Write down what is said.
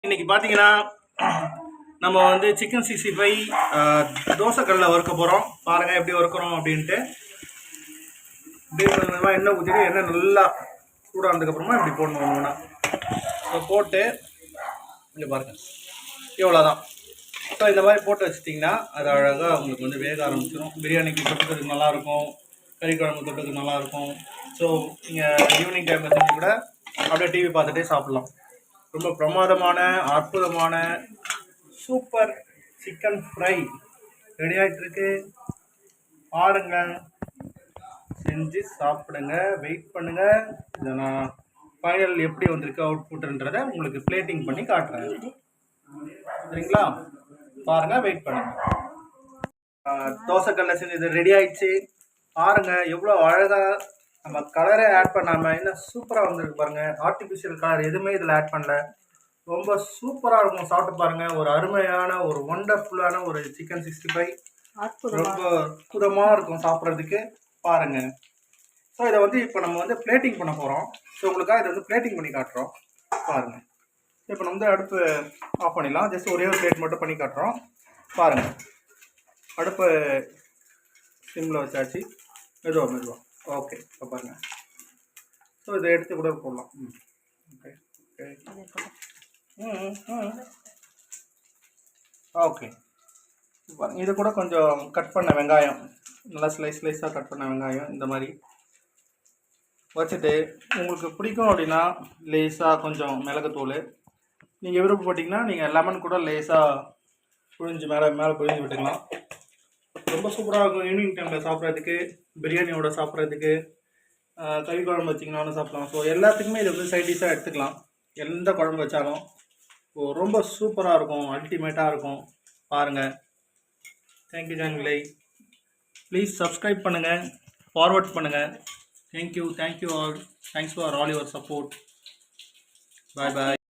இன்னைக்கு பார்த்தீங்கன்னா நம்ம வந்து சிக்கன் 65 தோசைக்கல்லில் வறுக்க போகிறோம். பாருங்கள் எப்படி வறுக்கிறோம் அப்படின்ட்டு. இப்படி கொஞ்சமாக எண்ணெய் ஊற்றிட்டு எண்ணெய் நல்லா சூடானதுக்கப்புறமா இப்படி போடணும் ஒன்றுனா. ஸோ போட்டு இங்கே பாருங்கள் இவ்வளோதான். ஸோ இந்த மாதிரி போட்டு வச்சிட்டிங்கன்னா அது அழகாக உங்களுக்கு வந்து வேக ஆரம்பிச்சிடும். பிரியாணிக்கு தொட்டுக்கிறதுக்கு நல்லாயிருக்கும், கறி குழம்பு தொட்டுக்கிறதுக்கு நல்லாயிருக்கும். ஸோ நீங்கள் ஈவினிங் டைமில் செஞ்சு கூட அப்படியே டிவி பார்த்துட்டே சாப்பிட்லாம். ரொம்ப பிரமாதமான அற்புதமான சூப்பர் சிக்கன் ஃப்ரை ரெடி ஆகிட்டுருக்கு. பாருங்க, செஞ்சு சாப்பிடுங்க, வெயிட் பண்ணுங்கள். இதை நான் ஃபைனல் எப்படி வந்திருக்கு அவுட்புட்ன்றதை உங்களுக்கு பிளேட்டிங் பண்ணி காட்டுறேன். சரிங்களா? பாருங்கள், வெயிட் பண்ணுங்கள். தோசைக்கல்ல செஞ்சது ரெடி ஆயிடுச்சு. பாருங்கள் எவ்வளோ அழகாக நம்ம கலரே ஆட் பண்ணாமல் இன்னும் சூப்பராக வந்துருக்கு பாருங்கள். ஆர்டிஃபிஷியல் கலர் எதுவுமே இதில் ஆட் பண்ணல. ரொம்ப சூப்பராக இருக்கும். சாப்பிட்டு பாருங்கள். ஒரு அருமையான ஒரு ஒண்டர்ஃபுல்லான ஒரு சிக்கன் 65 ரொம்ப அற்புதமாக இருக்கும் சாப்பிட்றதுக்கு. பாருங்கள். ஸோ இதை வந்து இப்போ நம்ம வந்து பிளேட்டிங் பண்ண போகிறோம். ஸோ உங்களுக்காக இதை வந்து பிளேட்டிங் பண்ணி காட்டுறோம். பாருங்கள். இப்போ நம்ம வந்து அடுப்பு ஆஃப் பண்ணிடலாம். ஜஸ்ட் ஒரே ஒரு பிளேட் மட்டும் பண்ணி காட்டுறோம். பாருங்கள். அடுப்பு சிம்மில் வச்சாச்சு. மெதுவாக ஓகே. இப்போ பாருங்கள். ஸோ இதை எடுத்து கூட போடலாம். Okay okay. இது கூட கொஞ்சம் கட் பண்ண வெங்காயம், நல்லா ஸ்லைஸாக கட் பண்ண வெங்காயம் இந்த மாதிரி வச்சுட்டு, உங்களுக்கு பிடிக்கும் அப்படின்னா லேஸாக கொஞ்சம் மிளகுத்தூள், நீங்கள் விருப்பப்பட்டிங்கன்னா நீங்கள் லெமன் கூட லேஸாக புழிஞ்சு மேலே புழிஞ்சு விட்டுக்கலாம். ரொம்ப சூப்பராக இருக்கும். ஈவினிங் டைமில் சாப்பிட்றதுக்கு, பிரியாணியோட சாப்பிட்றதுக்கு, கறி குழம்பு வச்சிங்கனாலும் சாப்பிட்லாம். ஸோ எல்லாத்துக்குமே இதை வந்து சைட் டிஷ்ஷாக எடுத்துக்கலாம். எந்த குழம்பு வச்சாலும் ரொம்ப சூப்பராக இருக்கும், அல்டிமேட்டாக இருக்கும். பாருங்கள். தேங்க்யூ ஜான்விலை. ப்ளீஸ் சப்ஸ்கிரைப் பண்ணுங்கள், ஃபார்வர்ட் பண்ணுங்கள். Thank you all. Thanks for all your support. Bye.